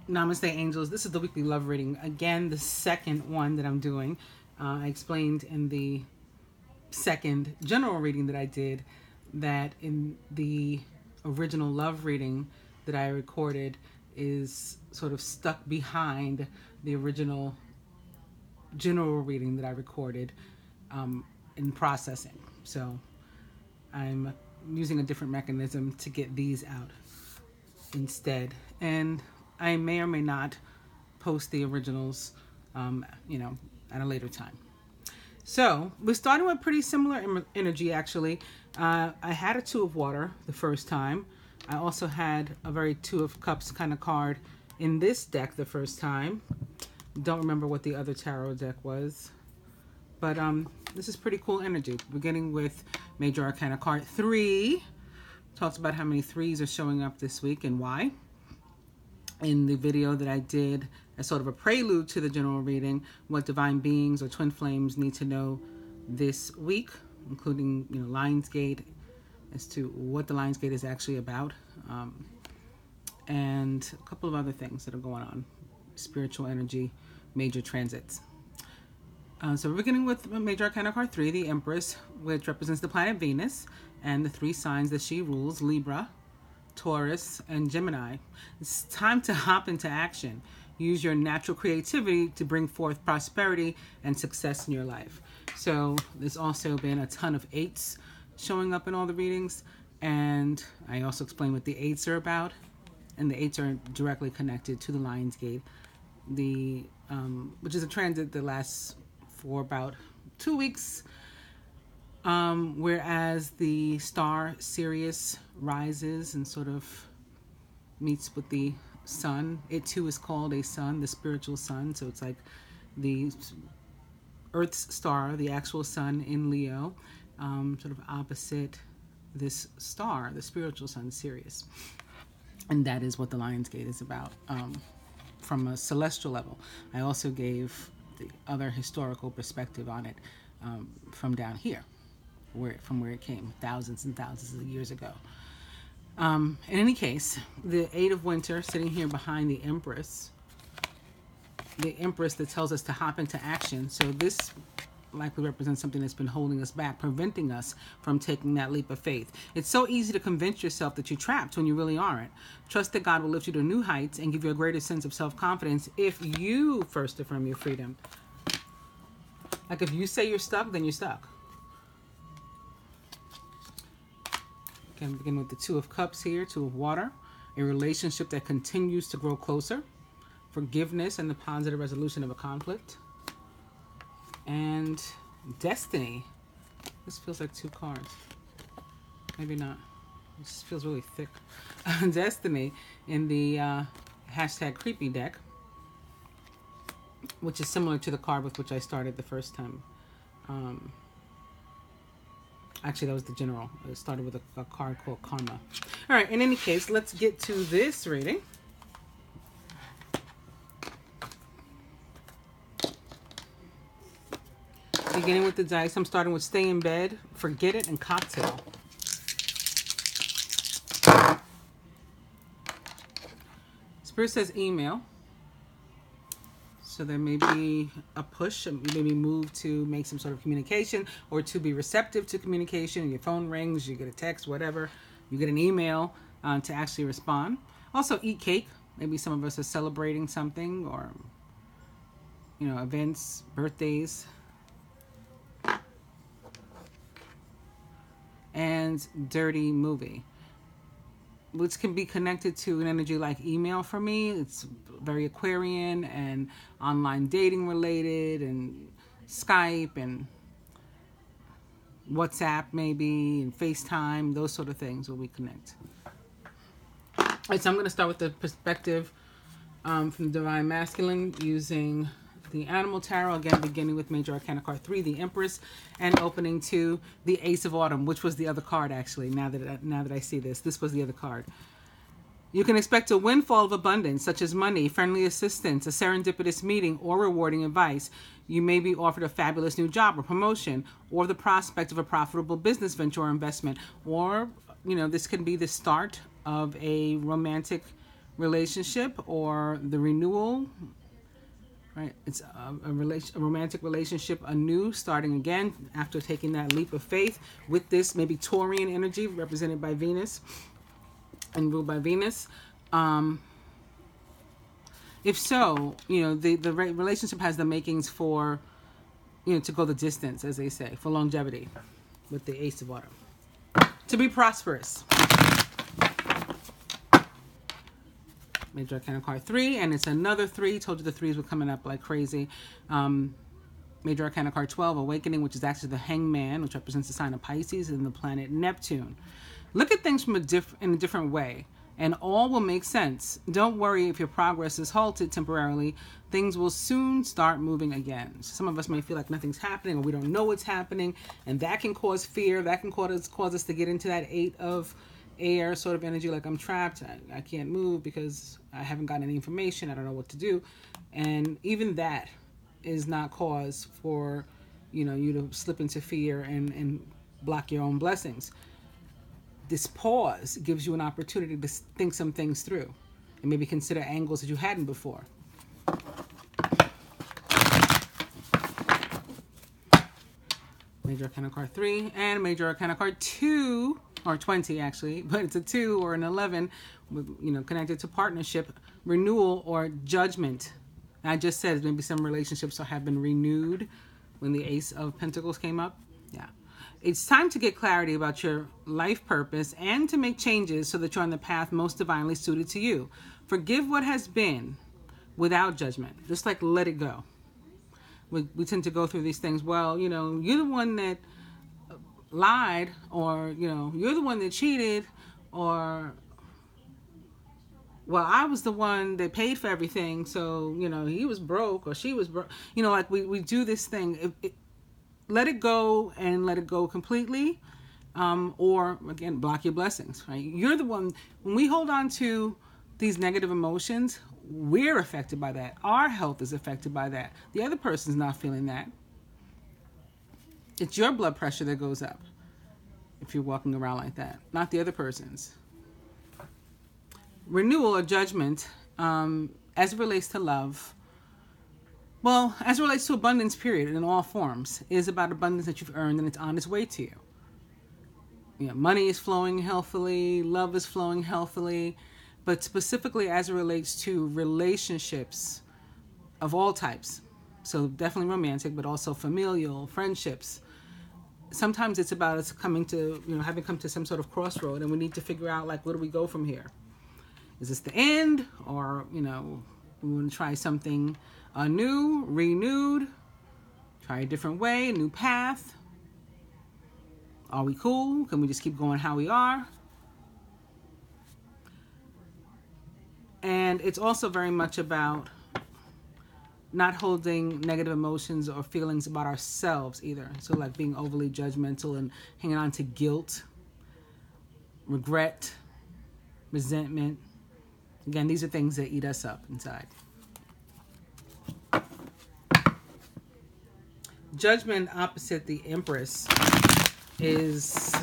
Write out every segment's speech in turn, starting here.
Namaste, angels. This is the weekly love reading. Again, the second one that I'm doing. I explained in the second general reading that I did that in the original love reading that I recorded is sort of stuck behind the original general reading that I recorded in processing. So I'm using a different mechanism to get these out instead. And I may or may not post the originals, at a later time. So we're starting with pretty similar energy, actually. I had a Two of Water the first time. I also had a very Two of Cups kind of card in this deck the first time. Don't remember what the other tarot deck was. But this is pretty cool energy. Beginning with Major Arcana card 3. Talks about how many 3s are showing up this week and why. In the video that I did as sort of a prelude to the general reading, what divine beings or twin flames need to know this week, including Lionsgate, as to what the Lionsgate is actually about, and a couple of other things that are going on, spiritual energy, major transits. So we're beginning with Major Arcana card 3, the Empress, which represents the planet Venus and the 3 signs that she rules: Libra, Taurus, and Gemini. It's time to hop into action. Use your natural creativity to bring forth prosperity and success in your life. So there's also been a ton of 8s showing up in all the readings, and I also explained what the 8s are about, and the 8s are directly connected to the Lionsgate, which is a transit that lasts for about 2 weeks. Whereas the star Sirius rises and sort of meets with the sun. It too is called a sun, the spiritual sun. So it's like the Earth's star, the actual sun in Leo, sort of opposite this star, the spiritual sun, Sirius. And that is what the Lionsgate is about from a celestial level. I also gave the other historical perspective on it from down here. From where it came thousands and thousands of years ago. In any case, the 8 of Winter sitting here behind the Empress that tells us to hop into action. So this likely represents something that's been holding us back, preventing us from taking that leap of faith. It's so easy to convince yourself that you're trapped when you really aren't. Trust that God will lift you to new heights and give you a greater sense of self-confidence if you first affirm your freedom. Like if you say you're stuck, then you're stuck. Again, begin with the Two of Cups here, Two of Water, a relationship that continues to grow closer, forgiveness and the positive resolution of a conflict, and Destiny. This feels like 2 cards. Maybe not. This feels really thick. Destiny in the hashtag creepy deck, which is similar to the card with which I started the first time. Actually, that was the general. It started with a card called Karma. All right, in any case, let's get to this reading. Beginning with the dice, I'm starting with Stay in Bed, Forget It, and Cocktail. Spirit says email. So there may be a push, maybe move to make some sort of communication or to be receptive to communication. Your phone rings, you get a text, whatever. You get an email to actually respond. Also eat cake. Maybe some of us are celebrating something or, events, birthdays. And dirty movie, which can be connected to an energy like email for me. It's very Aquarian and online dating related and Skype and WhatsApp maybe and FaceTime, those sort of things where we connect. All right, so I'm going to start with the perspective from the Divine Masculine using the Animal Tarot, again beginning with Major Arcana card 3, the Empress, and opening to the Ace of Autumn, which was the other card actually. Now that I see this was the other card. You can expect a windfall of abundance, such as money, friendly assistance, a serendipitous meeting, or rewarding advice. You may be offered a fabulous new job or promotion, or the prospect of a profitable business venture or investment, or this can be the start of a romantic relationship or the renewal, right? It's a romantic relationship anew, starting again after taking that leap of faith with this maybe Taurian energy represented by Venus and ruled by Venus. If so, the relationship has the makings for, to go the distance, as they say, for longevity with the Ace of Water. To be prosperous. Major Arcana card 3, and it's another 3. Told you the 3s were coming up like crazy. Major Arcana card 12, Awakening, which is actually the Hangman, which represents the sign of Pisces and the planet Neptune. Look at things from in a different way, and all will make sense. Don't worry if your progress is halted temporarily. Things will soon start moving again. So some of us may feel like nothing's happening, or we don't know what's happening, and that can cause fear. That can cause us to get into that 8 of air sort of energy, like I'm trapped. I can't move because I haven't gotten any information. I don't know what to do. And even that is not cause for, you to slip into fear and block your own blessings. This pause gives you an opportunity to think some things through and maybe consider angles that you hadn't before. Major Arcana card 3 and Major Arcana card 2, or 20 actually, but it's a 2 or an 11, connected to partnership, renewal, or judgment. And I just said maybe some relationships have been renewed when the Ace of Pentacles came up. Yeah. It's time to get clarity about your life purpose and to make changes so that you're on the path most divinely suited to you. Forgive what has been without judgment. Just like let it go. We tend to go through these things. Well, you're the one that lied, or, you're the one that cheated, or, well, I was the one that paid for everything. So, he was broke or she was broke. Like we do this thing. Let it go and let it go completely. Or again, block your blessings, right? You're the one, when we hold on to these negative emotions, we're affected by that. Our health is affected by that. The other person's not feeling that. It's your blood pressure that goes up if you're walking around like that, not the other person's. Renewal or judgment, as it relates to love, well, as it relates to abundance, period, in all forms, is about abundance that you've earned and it's on its way to you. Money is flowing healthily, love is flowing healthily, but specifically as it relates to relationships of all types. So definitely romantic, but also familial, friendships. Sometimes it's about us coming to, having come to some sort of crossroad, and we need to figure out, where do we go from here? Is this the end? Or, we want to try something new, renewed, try a different way, a new path. Are we cool? Can we just keep going how we are? And it's also very much about not holding negative emotions or feelings about ourselves either. So like being overly judgmental and hanging on to guilt, regret, resentment. Again, these are things that eat us up inside. Judgment opposite the Empress is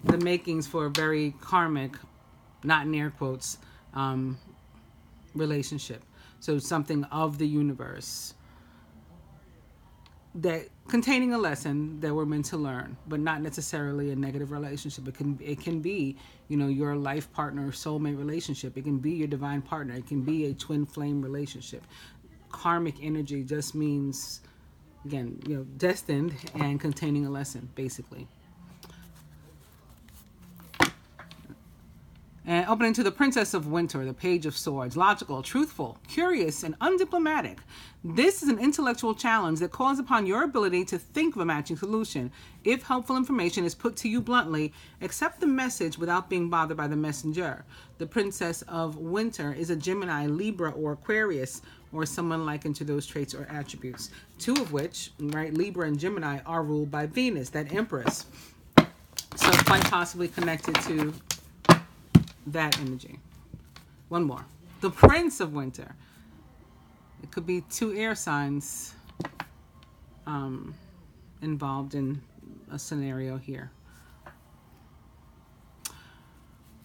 the makings for a very karmic, not in air quotes, relationship. So something of the universe that containing a lesson that we're meant to learn, but not necessarily a negative relationship. It can be, your life partner, soulmate relationship. It can be your divine partner. It can be a twin flame relationship. Karmic energy just means, again, destined and containing a lesson, basically. And opening to the Princess of Winter, the Page of Swords. Logical, truthful, curious, and undiplomatic. This is an intellectual challenge that calls upon your ability to think of a matching solution. If helpful information is put to you bluntly, accept the message without being bothered by the messenger. The Princess of Winter is a Gemini, Libra, or Aquarius, or someone likened to those traits or attributes. Two of which, right, Libra and Gemini, are ruled by Venus, that Empress. So quite possibly connected to that energy. One more. The Prince of Winter. It could be two air signs involved in a scenario here.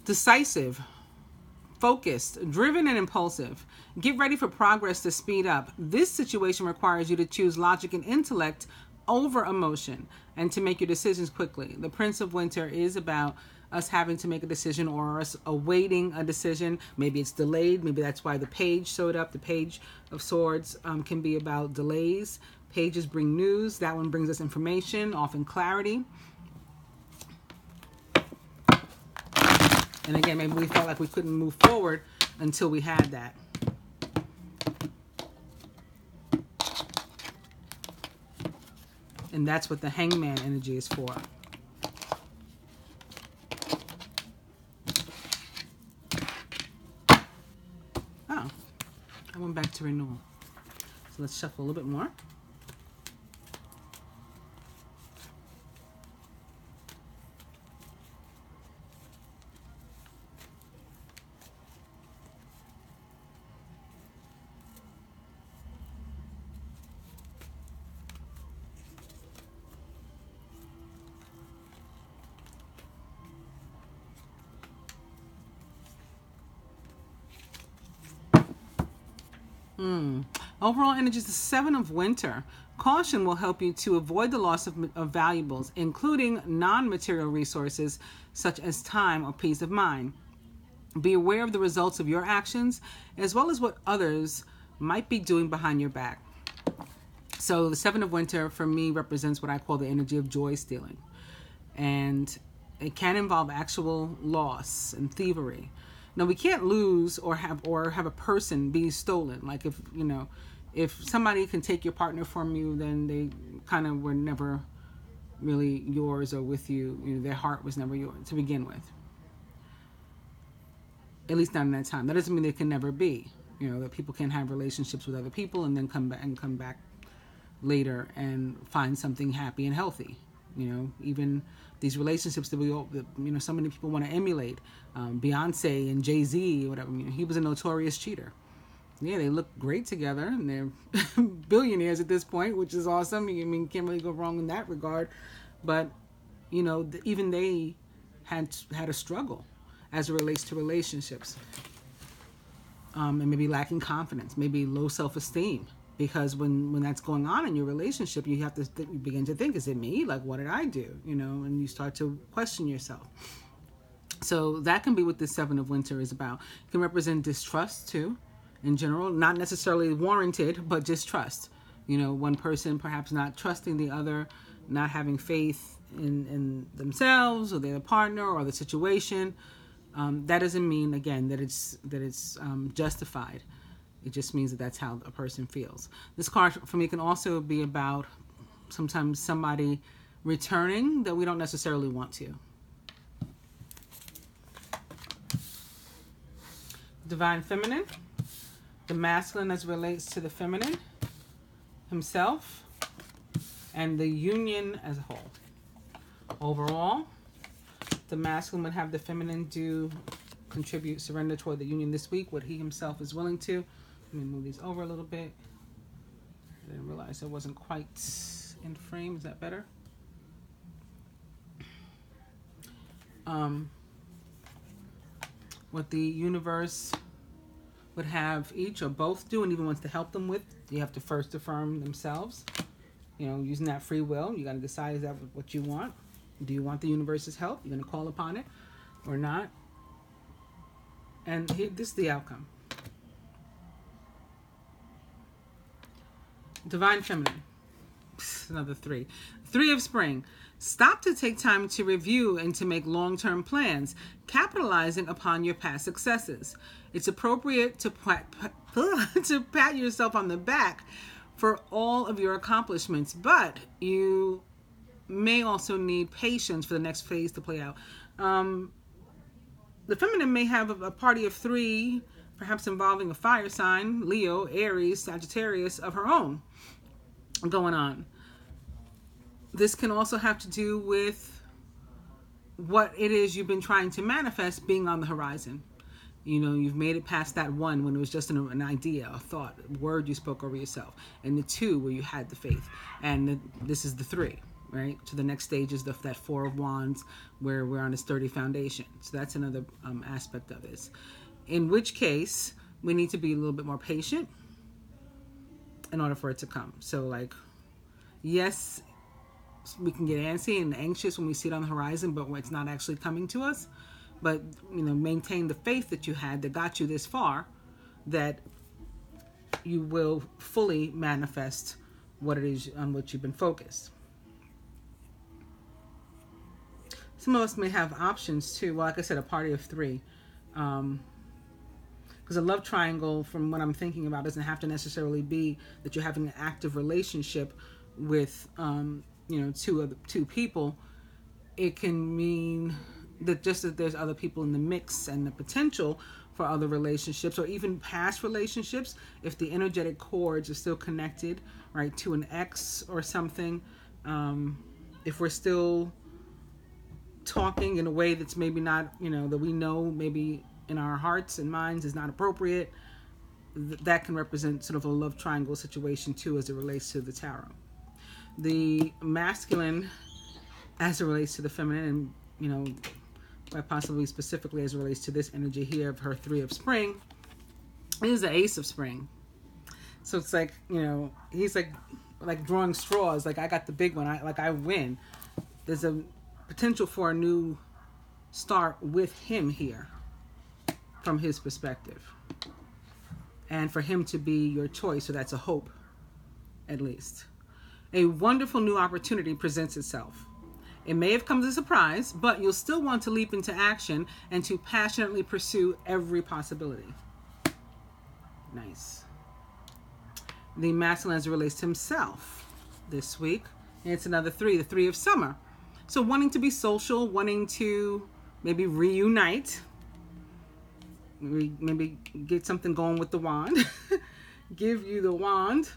Decisive, focused, driven, and impulsive. Get ready for progress to speed up. This situation requires you to choose logic and intellect over emotion and to make your decisions quickly. The Prince of Winter is about us having to make a decision or us awaiting a decision. Maybe it's delayed. Maybe that's why the Page showed up. The Page of Swords can be about delays. Pages bring news. That one brings us information, often clarity. And again, maybe we felt like we couldn't move forward until we had that. And that's what the Hangman energy is for. Oh, I went back to renewal. So let's shuffle a little bit more. Overall energy is the Seven of Winter. Caution will help you to avoid the loss of valuables, including non-material resources such as time or peace of mind. Be aware of the results of your actions as well as what others might be doing behind your back. So the Seven of Winter for me represents what I call the energy of joy stealing. And it can involve actual loss and thievery. Now, we can't lose or have a person be stolen. Like if somebody can take your partner from you, then they kind of were never really yours or with you. Their heart was never yours to begin with. At least not in that time. That doesn't mean they can never be. That people can have relationships with other people and then come back later and find something happy and healthy. Even these relationships that we all, so many people want to emulate. Beyonce and Jay-Z, whatever. He was a notorious cheater. Yeah, they look great together, and they're billionaires at this point, which is awesome. Can't really go wrong in that regard. But, even they had a struggle as it relates to relationships. And maybe lacking confidence, maybe low self-esteem. Because when that's going on in your relationship, you have to begin to think, is it me? Like, what did I do? And you start to question yourself. So that can be what the Seven of Winter is about. It can represent distrust too, in general, not necessarily warranted, but distrust. One person perhaps not trusting the other, not having faith in themselves or their partner or the situation. That doesn't mean, again, that it's justified. It just means that that's how a person feels. This card for me can also be about sometimes somebody returning that we don't necessarily want to. Divine Feminine. The masculine as relates to the feminine himself. And the union as a whole. Overall, the masculine would have the feminine contribute, surrender toward the union this week, what he himself is willing to. Let me move these over a little bit. I didn't realize I wasn't quite in frame. Is that better? What the universe would have each or both do, and even wants to help them with, you have to first affirm themselves. Using that free will, you got to decide, is that what you want? Do you want the universe's help? You're going to call upon it or not? And this is the outcome. Divine Feminine. Another 3. 3 of Spring. Stop to take time to review and to make long-term plans, capitalizing upon your past successes. It's appropriate to pat yourself on the back for all of your accomplishments, but you may also need patience for the next phase to play out. The feminine may have a party of 3, perhaps involving a fire sign, Leo, Aries, Sagittarius, of her own going on. This can also have to do with what it is you've been trying to manifest being on the horizon. You've made it past that 1 when it was just an idea, a thought, a word you spoke over yourself. And the 2 where you had the faith. And this is the 3, right? So the next stage is that 4 of Wands where we're on a sturdy foundation. So that's another aspect of this. in which case we need to be a little bit more patient in order for it to come. So like, yes, we can get antsy and anxious when we see it on the horizon, but when it's not actually coming to us. But, you know, maintain the faith that you had that got you this far, that you will fully manifest what it is on which you've been focused. Some of us may have options too. Well, like I said, a party of three. Because a love triangle, from what I'm thinking about, doesn't have to necessarily be that you're having an active relationship with, you know, two people. It can mean that just that there's other people in the mix and the potential for other relationships or even past relationships. If the energetic cords are still connected, right, to an ex or something, if we're still talking in a way that's maybe not, you know, that we know maybe in our hearts and minds is not appropriate, that can represent sort of a love triangle situation too as it relates to the tarot. The masculine as it relates to the feminine, and, you know, quite possibly specifically as it relates to this energy here of her Three of Spring, is the Ace of Spring. So it's like, you know, he's like drawing straws. Like, I got the big one. I win. There's a potential for a new start with him here from his perspective. And for him to be your choice. So that's a hope, at least. A wonderful new opportunity presents itself. It may have come as a surprise, but you'll still want to leap into action and to passionately pursue every possibility. Nice. The masculine as it relates to himself this week. It's another three, the Three of Summer. So wanting to be social, wanting to maybe reunite, maybe get something going with the wand, give you the wand.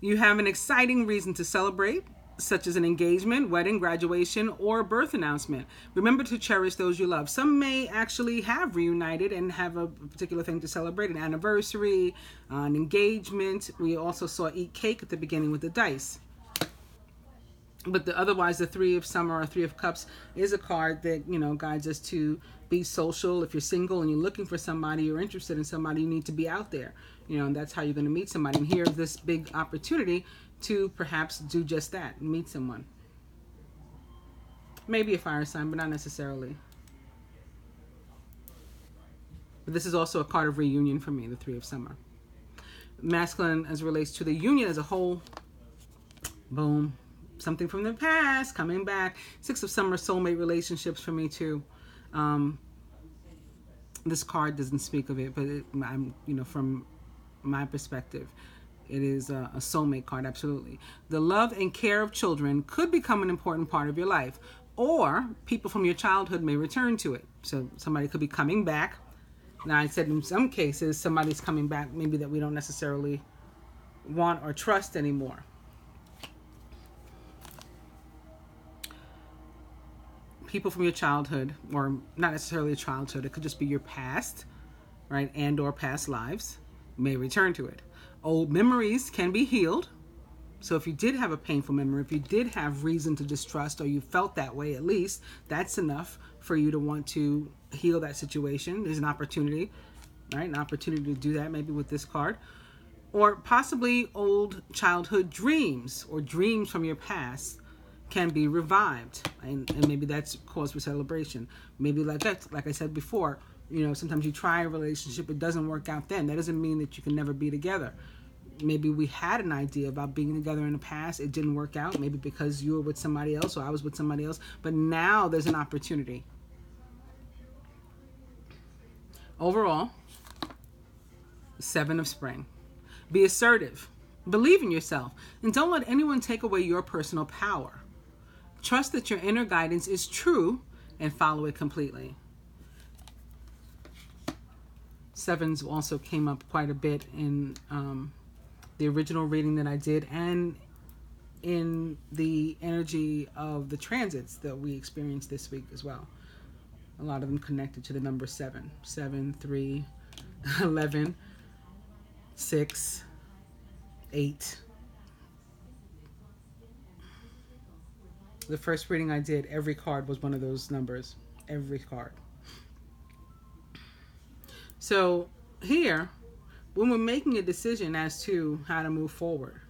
You have an exciting reason to celebrate, such as an engagement, wedding, graduation, or birth announcement. Remember to cherish those you love. Some may actually have reunited and have a particular thing to celebrate, an anniversary, an engagement. We also saw eat cake at the beginning with the dice. But otherwise, the Three of Summer or Three of Cups is a card that, you know, guides us to be social. If you're single and you're looking for somebody, you're interested in somebody, you need to be out there. You know, and that's how you're going to meet somebody. And here's this big opportunity to perhaps do just that, meet someone. Maybe a fire sign, but not necessarily. But this is also a card of reunion for me, the Three of Summer. Masculine as it relates to the union as a whole. Boom. Something from the past coming back. Six of Summer, soulmate relationships for me too. This card doesn't speak of it, but I'm, you know, from my perspective, it is a soulmate card, absolutely. The love and care of children could become an important part of your life, or people from your childhood may return to it. So somebody could be coming back. Now, I said in some cases, somebody's coming back maybe that we don't necessarily want or trust anymore. People from your childhood, or not necessarily childhood, it could just be your past, right, and or past lives, may return to it. Old memories can be healed. So if you did have a painful memory, if you did have reason to distrust, or you felt that way at least, that's enough for you to want to heal that situation. There's an opportunity, right, an opportunity to do that maybe with this card. Or possibly old childhood dreams or dreams from your past can be revived, and maybe that's cause for celebration. Maybe like I said before, you know, sometimes you try a relationship, it doesn't work out then. That doesn't mean that you can never be together. Maybe we had an idea about being together in the past, it didn't work out, maybe because you were with somebody else or I was with somebody else, but now there's an opportunity. Overall, Seven of Spring. Be assertive, believe in yourself, and don't let anyone take away your personal power. Trust that your inner guidance is true and follow it completely. Sevens also came up quite a bit in the original reading that I did and in the energy of the transits that we experienced this week as well. A lot of them connected to the number 7. 7, 3, 11, 6, 8. The first reading I did, every card was one of those numbers. Every card. So here, when we're making a decision as to how to move forward,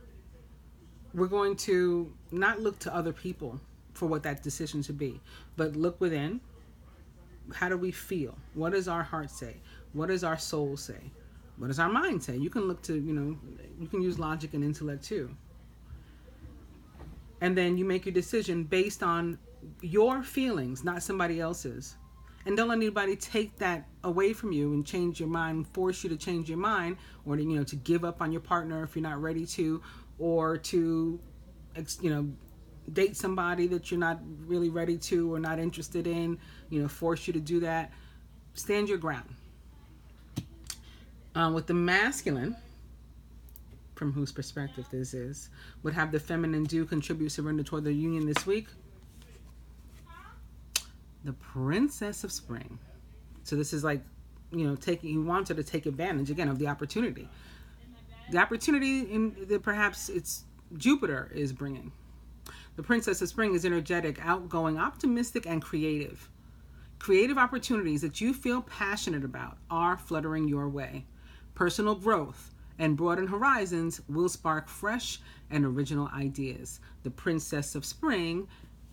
we're going to not look to other people for what that decision should be, but look within. How do we feel? What does our heart say? What does our soul say? What does our mind say? You can look to, you can use logic and intellect too. And then you make your decision based on your feelings, not somebody else's. And don't let anybody take that away from you and change your mind, force you to change your mind, or to, to give up on your partner if you're not ready to, or to, date somebody that you're not really ready to or not interested in, force you to do that. Stand your ground. With the masculine, from whose perspective this is, would have the feminine do, contribute, surrender toward the union this week. The Princess of Spring. So this is like, he wants her to take advantage, again, of the opportunity. The opportunity that perhaps it's Jupiter is bringing. The Princess of Spring is energetic, outgoing, optimistic, and creative. Creative opportunities that you feel passionate about are fluttering your way. Personal growth and broadened horizons will spark fresh and original ideas. The Princess of Spring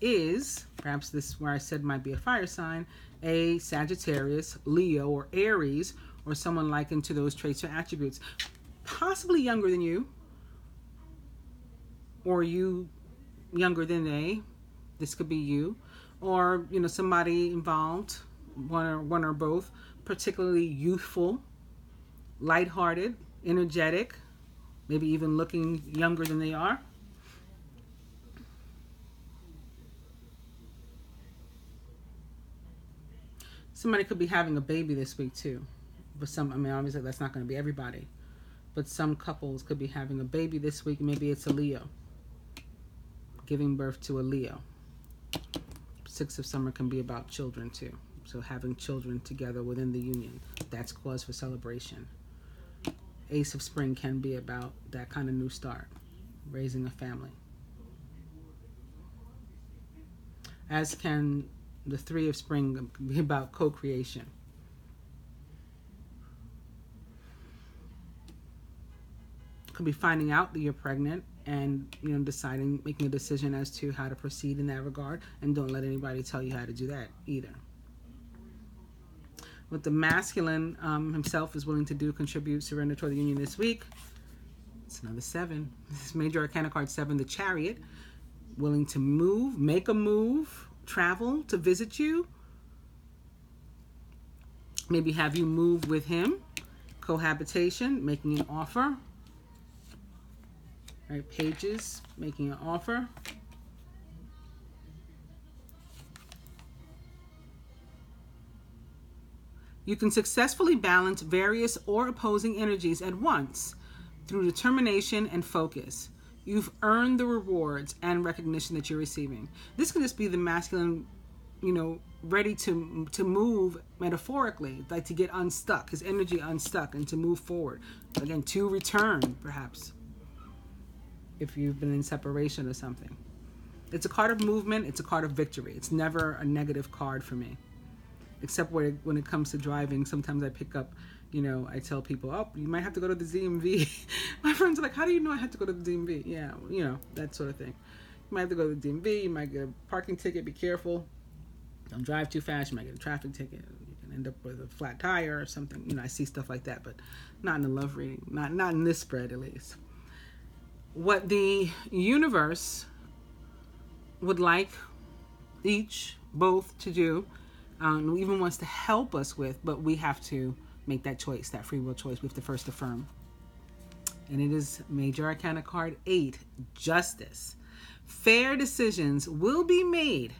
is, perhaps this where I said might be a fire sign, a Sagittarius, Leo, or Aries, or someone likened to those traits or attributes. Possibly younger than you, or you younger than they. This could be you, or somebody involved, one or both, particularly youthful, lighthearted, energetic, maybe even looking younger than they are. Somebody could be having a baby this week too. But obviously that's not going to be everybody. But some couples could be having a baby this week. Maybe it's a Leo. Giving birth to a Leo. Six of Summer can be about children too. So having children together within the union. That's cause for celebration. Ace of Spring can be about that kind of new start. Raising a family. As can the Three of Spring be about co-creation. Could be finding out that you're pregnant and making a decision as to how to proceed in that regard, and don't let anybody tell you how to do that either. What the masculine himself is willing to do, contribute, surrender toward the union this week. It's another 7. This is Major Arcana card 7, the Chariot. Willing to move, make a move, travel to visit you. Maybe have you move with him. Cohabitation, making an offer. Right, Pages, making an offer. You can successfully balance various or opposing energies at once through determination and focus. You've earned the rewards and recognition that you're receiving. This can just be the masculine, ready to move metaphorically, like to get unstuck, his energy unstuck, and to move forward. Again, to return, perhaps, if you've been in separation or something. It's a card of movement. It's a card of victory. It's never a negative card for me. Except when it comes to driving, sometimes I pick up, I tell people, oh, you might have to go to the DMV. My friends are like, how do you know I have to go to the DMV? Yeah, that sort of thing. You might have to go to the DMV. You might get a parking ticket. Be careful. Don't drive too fast. You might get a traffic ticket. You can end up with a flat tire or something. I see stuff like that, but not in the love reading. Not in this spread, at least. What the universe would like both to do, even wants to help us with, but we have to make that choice, that free will choice. We have to first affirm. And it is Major Arcana card 8, Justice. Fair decisions will be made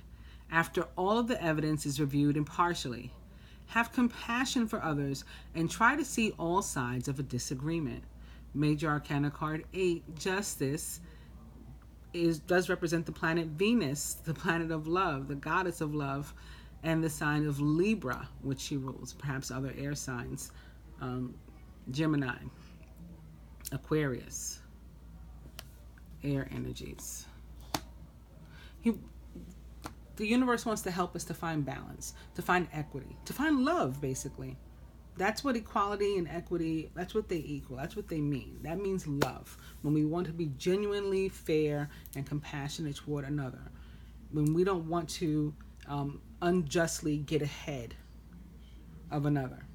after all of the evidence is reviewed impartially. Have compassion for others and try to see all sides of a disagreement. Major Arcana card 8, Justice, does represent the planet Venus, the planet of love, the goddess of love, and the sign of Libra, which she rules. Perhaps other air signs, Gemini, Aquarius, air energies. The universe wants to help us to find balance, to find equity, to find love, basically. That's what equality and equity, that's what they equal. That's what they mean. That means love. When we want to be genuinely fair and compassionate toward another. When we don't want to unjustly get ahead of another.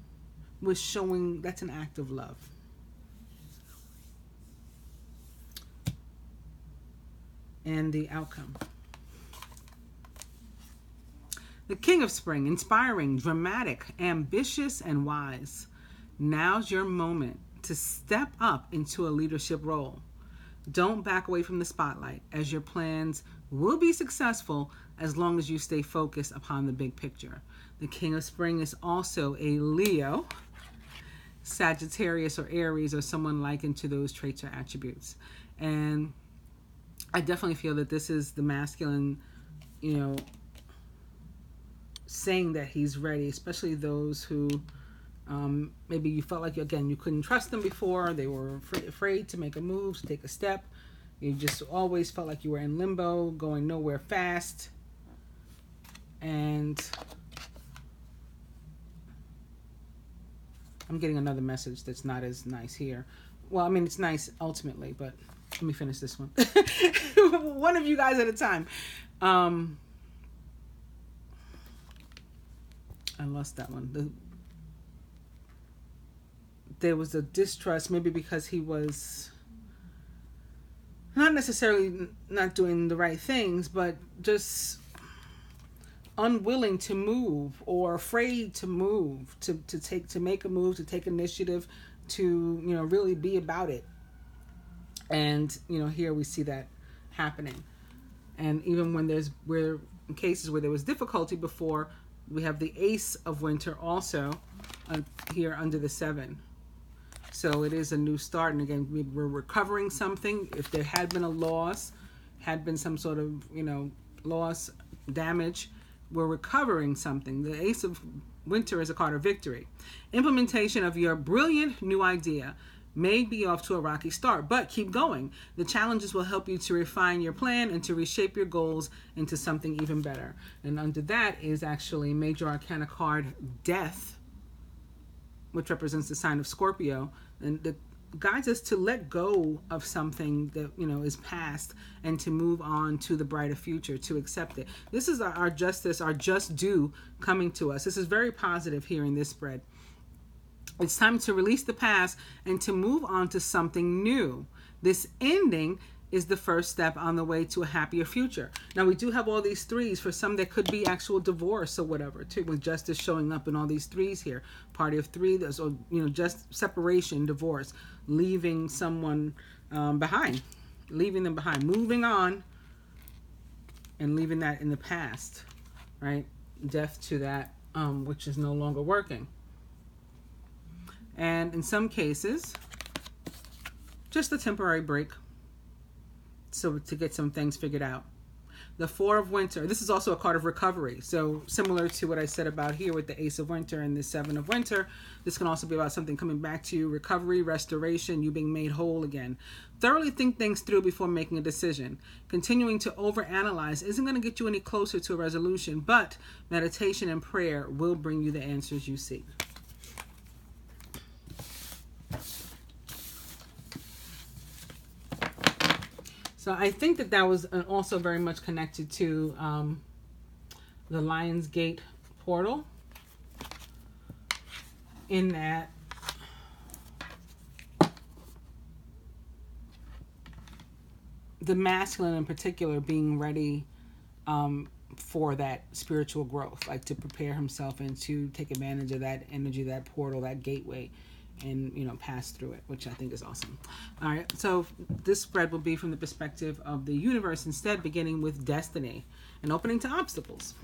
We're showing that's an act of love. And the outcome. The King of Spring, inspiring, dramatic, ambitious, and wise. Now's your moment to step up into a leadership role. Don't back away from the spotlight, as your plans will be successful as long as you stay focused upon the big picture. The King of Spring is also a Leo, Sagittarius, or Aries, or someone likened to those traits or attributes. And I definitely feel that this is the masculine, saying that he's ready, especially those who maybe you felt like, again, you couldn't trust them before. They were afraid to make a move, to take a step. You just always felt like you were in limbo, going nowhere fast. And I'm getting another message that's not as nice here. Well, I mean, it's nice ultimately, but let me finish this one. One of you guys at a time. I lost that one. There was a distrust, maybe because he was not necessarily not doing the right things, but just unwilling to move or afraid to move, to make a move, to take initiative, to really be about it. And here we see that happening. And even when we're in cases where there was difficulty before, we have the Ace of Winter also here under the 7. So it is a new start. And again, we're recovering something. If there had been a loss, had been some sort of, loss, damage, we're recovering something. The Ace of Winter is a card of victory. Implementation of your brilliant new idea may be off to a rocky start, but keep going. The challenges will help you to refine your plan and to reshape your goals into something even better. And under that is actually Major Arcana card Death, which represents the sign of Scorpio, and that guides us to let go of something that is past and to move on to the brighter future, to accept it. This is our justice, our just due coming to us. This is very positive here in this spread. It's time to release the past and to move on to something new. This ending is the first step on the way to a happier future. Now, we do have all these 3s. For some, there could be actual divorce or whatever, too, with justice showing up in all these 3s here. Party of 3, or just separation, divorce, leaving someone behind, leaving them behind, moving on, and leaving that in the past, right? Death to that which is no longer working. And in some cases, just a temporary break, so to get some things figured out. The 4 of Winter, this is also a card of recovery. So similar to what I said about here with the Ace of Winter and the 7 of Winter, this can also be about something coming back to you, recovery, restoration, you being made whole again. Thoroughly think things through before making a decision. Continuing to overanalyze isn't going to get you any closer to a resolution, but meditation and prayer will bring you the answers you seek. So I think that was also very much connected to the Lion's Gate portal, in that the masculine in particular being ready for that spiritual growth, like to prepare himself and to take advantage of that energy, that portal, that gateway, and pass through it, which I think is awesome. All right, so this spread will be from the perspective of the universe instead, beginning with destiny and opening to obstacles.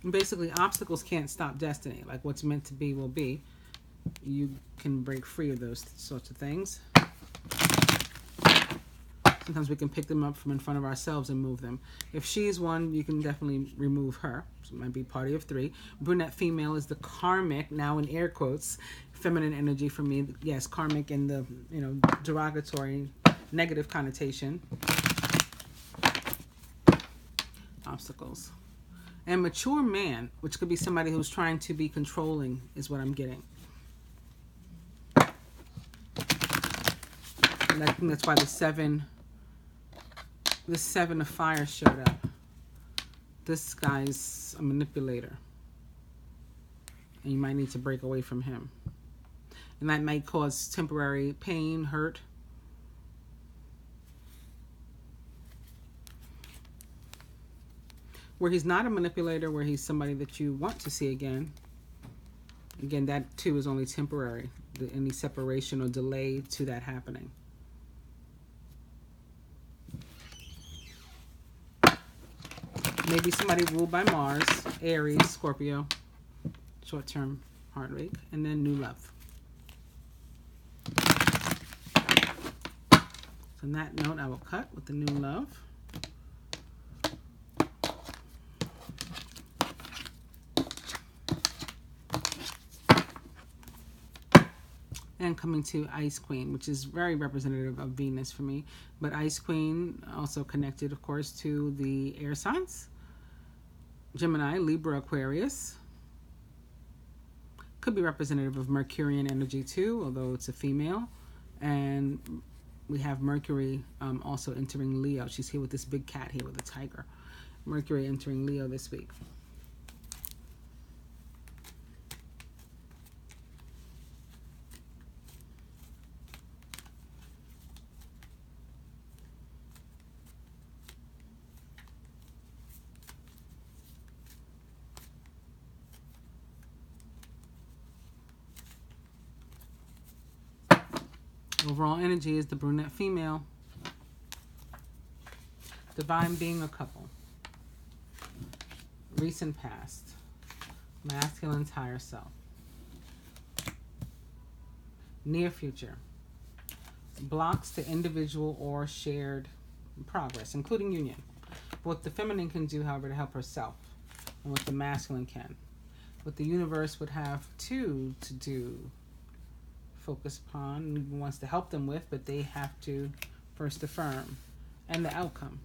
And basically, obstacles can't stop destiny. Like, what's meant to be will be. You can break free of those sorts of things. Sometimes we can pick them up from in front of ourselves and move them. If she's one, you can definitely remove her. So it might be party of 3. Brunette female is the karmic, now in air quotes, feminine energy for me. Yes, karmic in the derogatory, negative connotation. Obstacles. And mature man, which could be somebody who's trying to be controlling, is what I'm getting. And I think that's why the seven of fire showed up. This guy's a manipulator. And you might need to break away from him. And that might cause temporary pain, hurt. Where he's not a manipulator, where he's somebody that you want to see again. Again, that too is only temporary. Any separation or delay to that happening. Maybe somebody ruled by Mars, Aries, Scorpio. Short-term heartbreak. And then new love. So on that note, I will cut with the new love. And coming to Ice Queen, which is very representative of Venus for me. But Ice Queen also connected, of course, to the air signs. Gemini, Libra, Aquarius. Could be representative of Mercurian energy too, although it's a female. And we have Mercury also entering Leo. She's here with this big cat here with a tiger. Mercury entering Leo this week. Overall energy is the brunette female. Divine being a couple. Recent past. Masculine's higher self. Near future. Blocks to individual or shared progress, including union. What the feminine can do, however, to help herself. And what the masculine can. What the universe would have to do. Focus upon, wants to help them with, but they have to first affirm. And the outcome.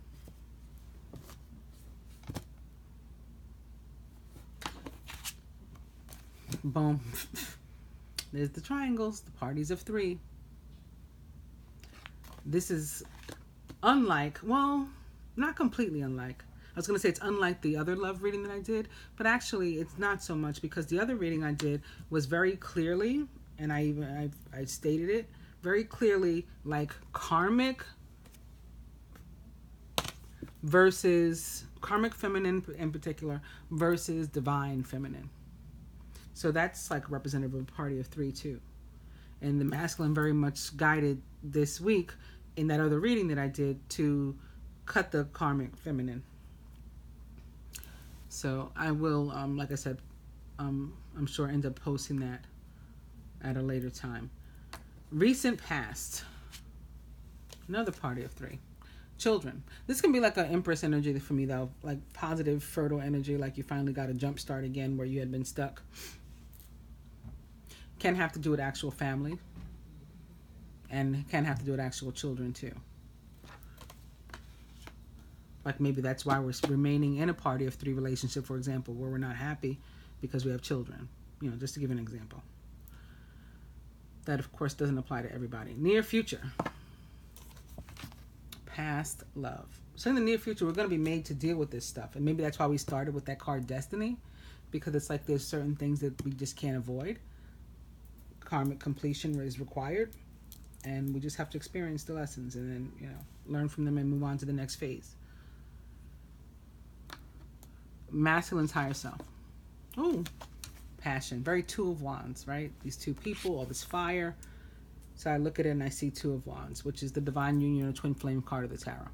Boom. There's the triangles, the parties of three. This is unlike, well, not completely unlike. I was going to say it's unlike the other love reading that I did, but actually it's not so much, because the other reading I did was very clearly, and I stated it very clearly, like karmic versus karmic feminine in particular versus divine feminine. So that's like representative of a party of three too. And the masculine very much guided this week in that other reading that I did to cut the karmic feminine. So I will, like I said, I'm sure end up posting that at a later time. Recent past. Another party of three. Children. This can be like an Empress energy for me though. Like positive, fertile energy. Like you finally got a jump start again where you had been stuck. Can have to do with actual family. And can have to do with actual children too. Like maybe that's why we're remaining in a party of three relationship, for example, where we're not happy because we have children. You know, just to give an example. That, of course, doesn't apply to everybody. Near future. Past love. So in the near future, we're going to be made to deal with this stuff. And maybe that's why we started with that card Destiny. Because it's like there's certain things that we just can't avoid. Karmic completion is required. And we just have to experience the lessons. And then, you know, learn from them and move on to the next phase. Masculine's higher self. Ooh. Passion. Very Two of Wands, right? These two people, all this fire. So I look at it and I see Two of Wands, which is the divine union or twin flame card of the tarot.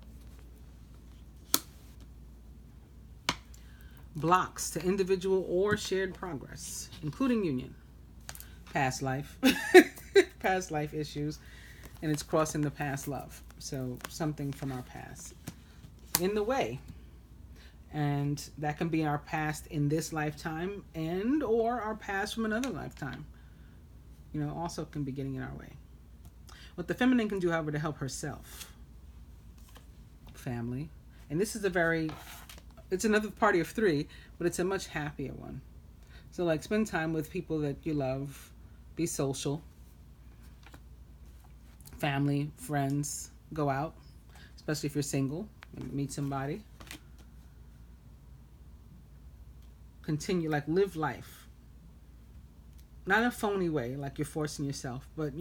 Blocks to individual or shared progress, including union. Past life. Past life issues. And it's crossing the past love. So something from our past. In the way. And that can be our past in this lifetime and or our past from another lifetime. You know, also can be getting in our way. What the feminine can do, however, to help herself. Family. And this is a very it's another party of 3, but it's a much happier one. So like spend time with people that you love, be social, family, friends, go out, especially if you're single, meet somebody. Continue, like live life. Not in a phony way, like you're forcing yourself, but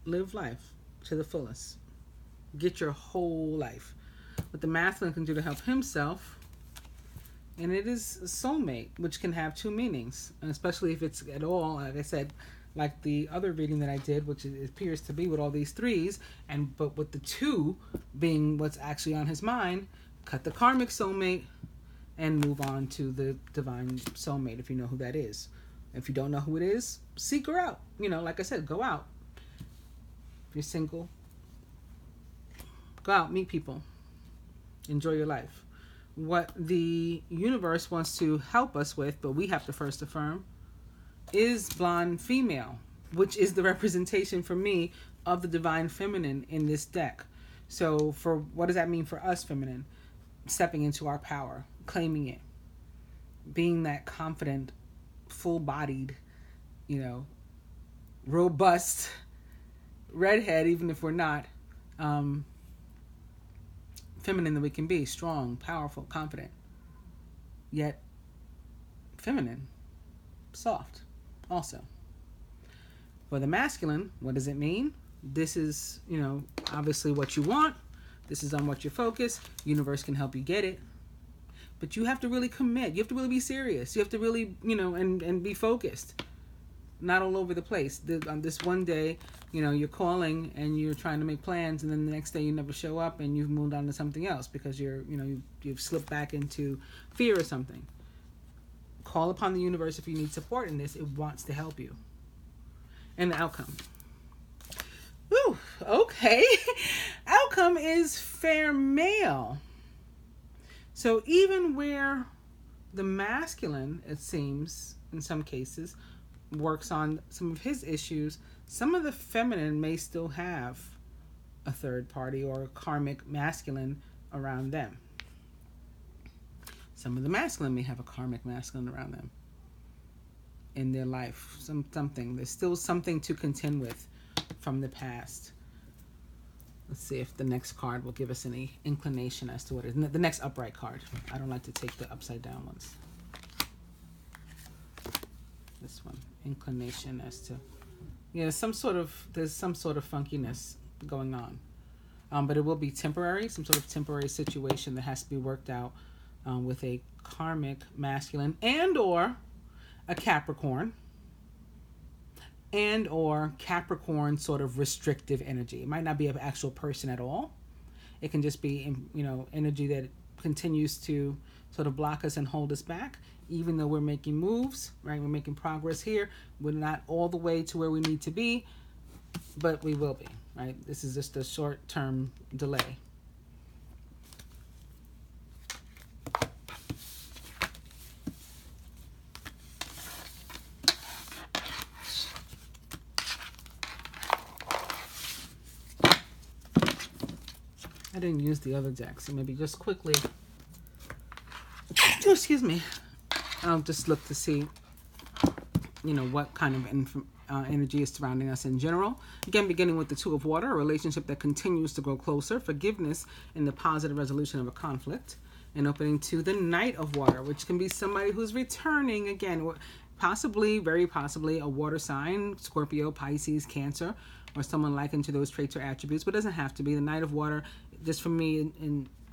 live life to the fullest. Get your whole life. What the masculine can do to help himself, and it is a soulmate, which can have 2 meanings, and especially if it's at all, like I said, like the other reading that I did, which it appears to be with all these 3s, but with the 2 being what's actually on his mind, cut the karmic soulmate and move on to the divine soulmate, if you know who that is. If you don't know who it is, seek her out. Like I said, go out. If you're single, go out, meet people, enjoy your life. What the universe wants to help us with, but we have to first affirm, is blonde female, which is the representation for me of the divine feminine in this deck. So for what does that mean for us feminine? Stepping into our power, claiming it, being that confident, full-bodied, robust redhead, even if we're not, feminine that we can be, strong, powerful, confident, yet feminine, soft also. For the masculine, what does it mean? This is, obviously what you want. This is on what you're focused. Universe can help you get it. But you have to really commit. You have to really be serious. You have to really, and be focused. Not all over the place. On this one day, you're calling and you're trying to make plans, and then the next day you never show up and you've moved on to something else because you've slipped back into fear or something. Call upon the universe if you need support in this. It wants to help you. And the outcome. Whew, okay. Outcome is fair male. So even where the masculine, it seems, in some cases, works on some of his issues, some of the feminine may still have a third party or a karmic masculine around them. Some of the masculine may have a karmic masculine around them in their life. Something. There's still something to contend with from the past. Let's see if the next card will give us any inclination as to what it is. The next upright card. I don't like to take the upside down ones. This one. Inclination as to... there's some sort of funkiness going on. But it will be temporary. Some sort of temporary situation that has to be worked out with a karmic masculine and or a Capricorn. And or Capricorn sort of restrictive energy. It might not be an actual person at all. It can just be, energy that continues to sort of block us and hold us back. Even though we're making moves, right? We're making progress here. We're not all the way to where we need to be, but we will be, right? This is just a short-term delay. I didn't use the other deck, so maybe just quickly, excuse me, I'll just look to see, what kind of energy is surrounding us in general. Again, beginning with the Two of Water, a relationship that continues to grow closer, forgiveness in the positive resolution of a conflict, and opening to the Knight of Water, which can be somebody who's returning again, possibly, very possibly, a water sign, Scorpio, Pisces, Cancer, or someone likened to those traits or attributes, but it doesn't have to be. The Knight of Water, just for me,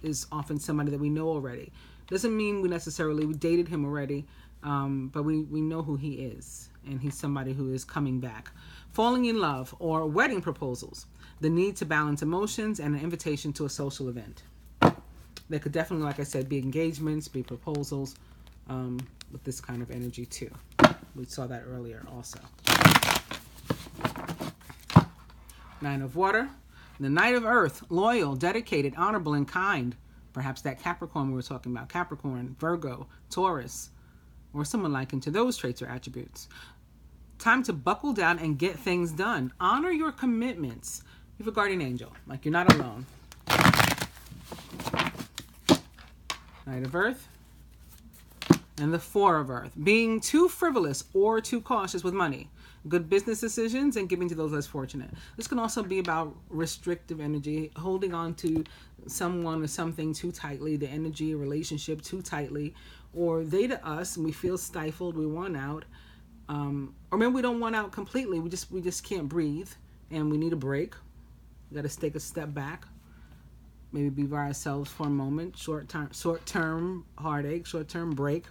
is often somebody that we know already. Doesn't mean we dated him already, but we know who he is, and he's somebody who is coming back. Falling in love or wedding proposals, the need to balance emotions, and an invitation to a social event. There could definitely, like I said, be engagements, be proposals with this kind of energy too. We saw that earlier also. Nine of Water, the Knight of Earth, loyal, dedicated, honorable, and kind. Perhaps that Capricorn we were talking about, Capricorn, Virgo, Taurus, or someone likened to those traits or attributes. Time to buckle down and get things done. Honor your commitments. You have a guardian angel, like you're not alone. Knight of Earth, And the Four of Earth, being too frivolous or too cautious with money, good business decisions, and giving to those less fortunate. This can also be about restrictive energy, holding on to someone or something too tightly, the energy, relationship too tightly, or they to us, and we feel stifled, we want out. Or maybe we don't want out completely, we just can't breathe, and we need a break. We got to take a step back. Maybe be by ourselves for a moment, short-term heartache, short-term break.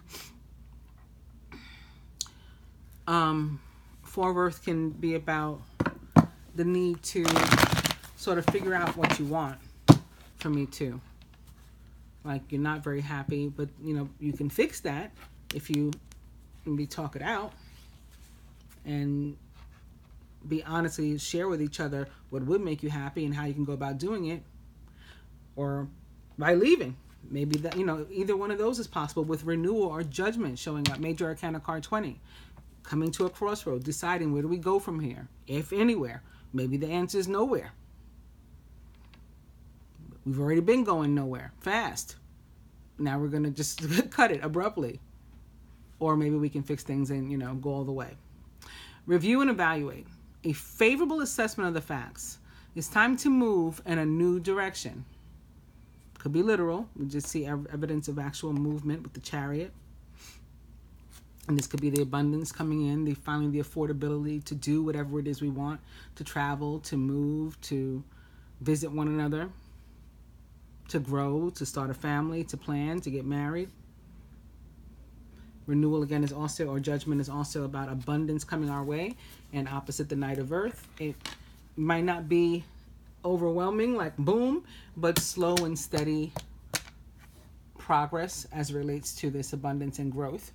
Four of Earth can be about the need to sort of figure out what you want. For me too. Like, you're not very happy, but you can fix that if you maybe talk it out and be honestly share with each other what would make you happy and how you can go about doing it. Or by leaving. Maybe that, either one of those is possible, with renewal or judgment showing up. Major Arcana card 20. Coming to a crossroad, deciding where do we go from here, if anywhere. Maybe the answer is nowhere. We've already been going nowhere, fast. Now we're going to just cut it abruptly. Or maybe we can fix things and, go all the way. Review and evaluate. A favorable assessment of the facts. It's time to move in a new direction. Could be literal. We just see evidence of actual movement with the Chariot. And this could be the abundance coming in, finally the affordability to do whatever it is we want, to travel, to move, to visit one another, to grow, to start a family, to plan, to get married. Renewal again is also, or judgment is also about abundance coming our way, and opposite the Knight of Earth. It might not be overwhelming, like boom, but slow and steady progress as it relates to this abundance and growth.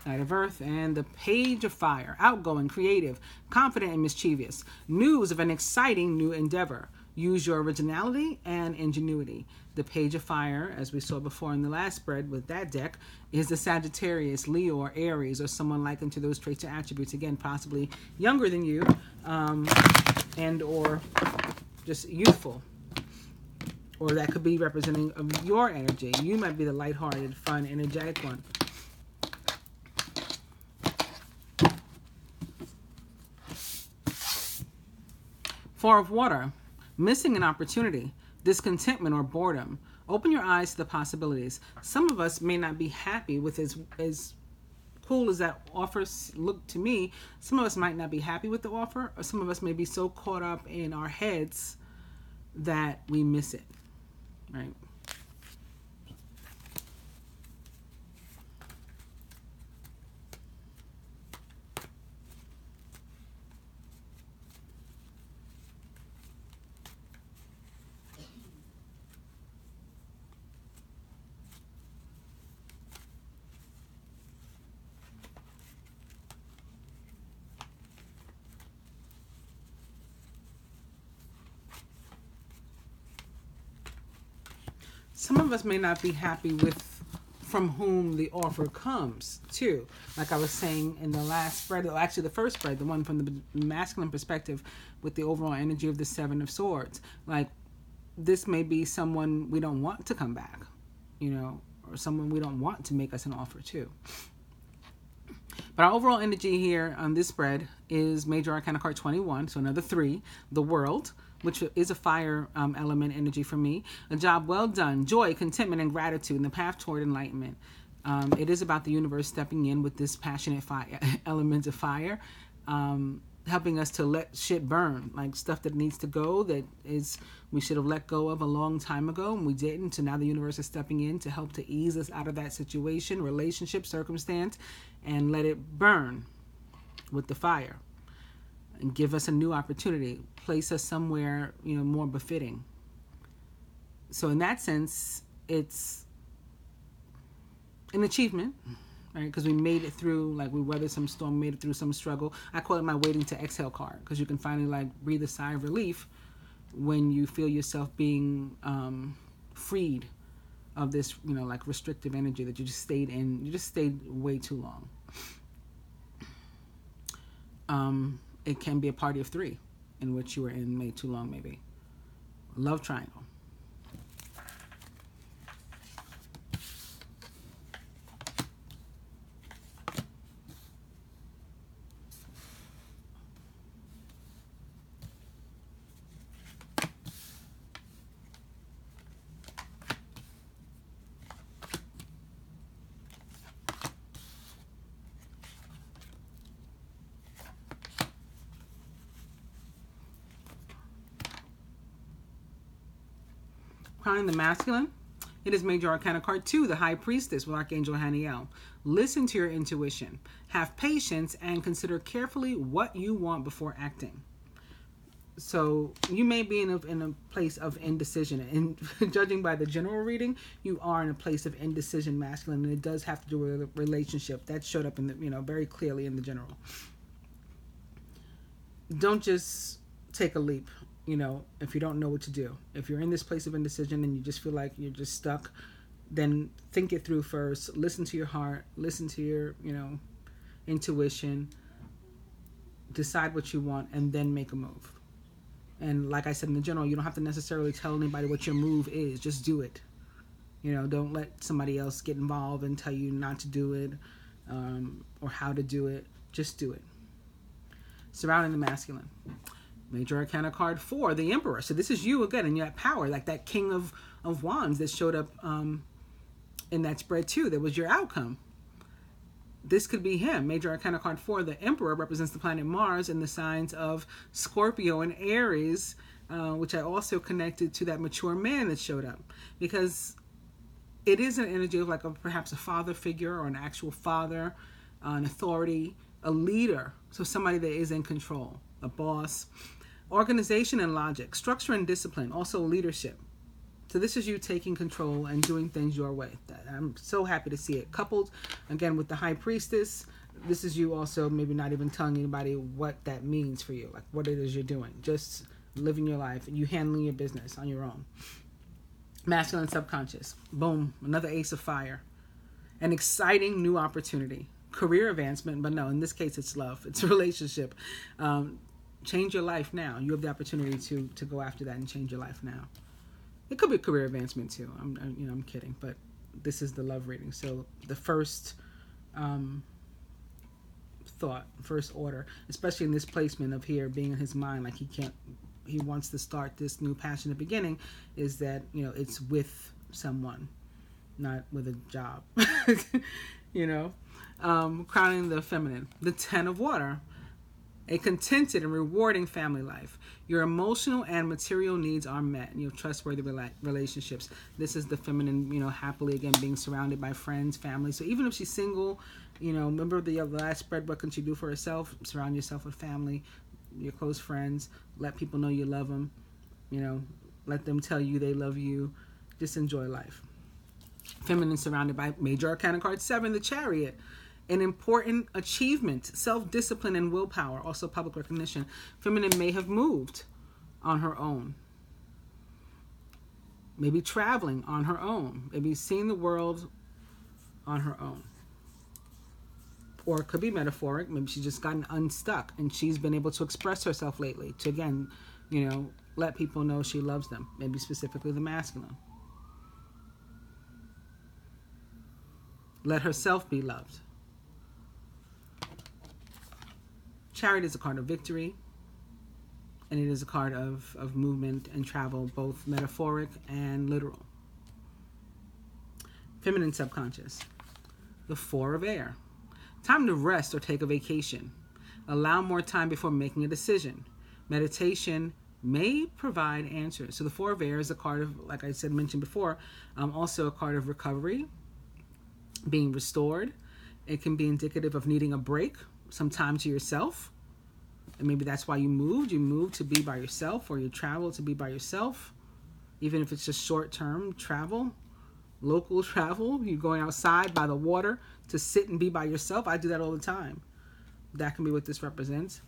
Knight of Earth and the Page of Fire. Outgoing, creative, confident, and mischievous. News of an exciting new endeavor. Use your originality and ingenuity. The Page of Fire, as we saw before in the last spread with that deck, is the Sagittarius, Leo, or Aries, or someone likened to those traits or attributes. Again, possibly younger than you, and or just youthful. Or that could be representing of your energy. You might be the lighthearted, fun, energetic one. Four of Water. Missing an opportunity, discontentment, or boredom. Open your eyes to the possibilities. Some of us may not be happy with as cool as that offer looked to me. Some of us might not be happy with the offer, or some of us may be so caught up in our heads that we miss it, right? Some of us may not be happy with from whom the offer comes, too. Like I was saying in the last spread, or actually the first spread, the one from the masculine perspective with the overall energy of the Seven of Swords. Like, this may be someone we don't want to come back, or someone we don't want to make us an offer to. But our overall energy here on this spread is Major Arcana card 21, so another 3, the World, which is a fire element energy for me. A job well done, joy, contentment, and gratitude, and the path toward enlightenment. It is about the universe stepping in with this passionate fire element of fire, helping us to let shit burn, like stuff that needs to go, that is we should have let go of a long time ago, and we didn't. So now the universe is stepping in to help to ease us out of that situation, relationship, circumstance, and let it burn with the fire. And give us a new opportunity, place us somewhere, more befitting. So in that sense, it's an achievement, right? Because we made it through, like we weathered some storm, made it through some struggle. I call it my waiting to exhale card, because you can finally breathe a sigh of relief when you feel yourself being freed of this, restrictive energy that you just stayed in. You just stayed way too long. It can be a party of 3 in which you were in way too long, maybe. Love triangle. Crowning the masculine, it is Major Arcana card 2, the High Priestess with Archangel Haniel. Listen to your intuition. Have patience and consider carefully what you want before acting. So you may be in a place of indecision. And judging by the general reading, you are in a place of indecision, masculine, and it does have to do with a relationship. That showed up in the, very clearly in the general. Don't just take a leap, if you don't know what to do. If you're in this place of indecision and you just feel like you're just stuck, then think it through first. Listen to your heart. Listen to your, intuition. Decide what you want and then make a move. And like I said in the general, you don't have to necessarily tell anybody what your move is. Just do it. Don't let somebody else get involved and tell you not to do it or how to do it. Just do it. Surrounding the masculine. Major Arcana card 4, the Emperor. So this is you again, and you have power, like that King of Wands that showed up in that spread too. That was your outcome. This could be him. Major Arcana card 4, the Emperor, represents the planet Mars in the signs of Scorpio and Aries, which I also connected to that mature man that showed up. Because it is an energy of like perhaps a father figure or an actual father, an authority, a leader. So somebody that is in control, a boss. Organization and logic, structure and discipline, also leadership. So this is you taking control and doing things your way. I'm so happy to see it. Coupled, again, with the High Priestess, this is you also maybe not even telling anybody what that means for you, like what it is you're doing. Just living your life, you handling your business on your own. Masculine subconscious. Boom, another Ace of Fire. An exciting new opportunity. Career advancement, but no, in this case it's love. It's a relationship. Change your life now. You have the opportunity to go after that and change your life now. It could be career advancement too. I'm kidding, but this is the love reading. So the first thought, first order, especially in this placement of here being in his mind, like he wants to start this new passionate beginning, is that it's with someone, not with a job. Crowning the feminine, the Ten of Water. A contented and rewarding family life. Your emotional and material needs are met, and you have trustworthy relationships. This is the feminine, happily again being surrounded by friends, family. So even if she's single, remember the last spread, what can she do for herself? Surround yourself with family, your close friends. Let people know you love them. Let them tell you they love you. Just enjoy life. Feminine surrounded by Major Arcana card 7, the Chariot. An important achievement, self-discipline and willpower, also public recognition. Feminine may have moved on her own. Maybe traveling on her own. Maybe seeing the world on her own. Or it could be metaphoric. Maybe she's just gotten unstuck and she's been able to express herself lately to, again, let people know she loves them. Maybe specifically the masculine. Let herself be loved. Chariot is a card of victory, and it is a card of movement and travel, both metaphoric and literal. Feminine subconscious. The Four of Air. Time to rest or take a vacation. Allow more time before making a decision. Meditation may provide answers. So the Four of Air is a card of, like I said, mentioned before, also a card of recovery, being restored. It can be indicative of needing a break, some time to yourself. And maybe that's why you moved. You moved to be by yourself, or you traveled to be by yourself. Even if it's just short-term travel, local travel, you're going outside by the water to sit and be by yourself. I do that all the time. That can be what this represents.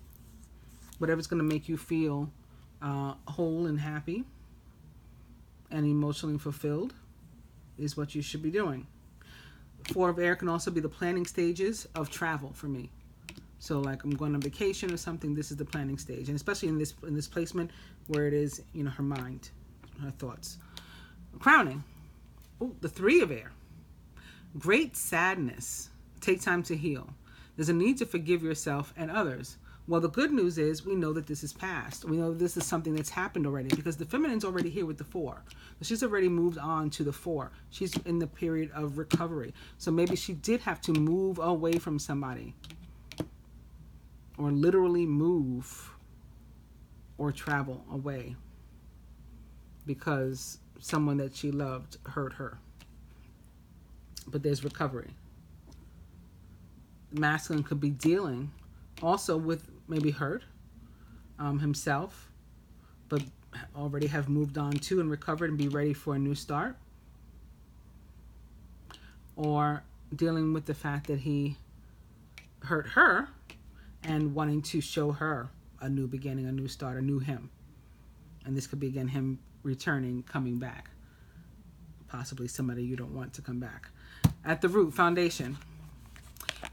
Whatever's going to make you feel whole and happy and emotionally fulfilled is what you should be doing. Four of Air can also be the planning stages of travel for me. So like I'm going on vacation or something, this is the planning stage. And especially in this placement where it is, her mind, her thoughts. Crowning. Oh, the Three of Air. Great sadness. Take time to heal. There's a need to forgive yourself and others. Well, the good news is we know that this is past. We know that this is something that's happened already because the feminine's already here with the 4. So she's already moved on to the 4. She's in the period of recovery. So maybe she did have to move away from somebody, or literally move or travel away because someone that she loved hurt her. But there's recovery. Masculine could be dealing also with maybe hurt himself, but already have moved on to and recovered and be ready for a new start. Or dealing with the fact that he hurt her and wanting to show her a new beginning, a new start, a new him. And this could be, again, him returning, coming back. Possibly somebody you don't want to come back. At the root, foundation.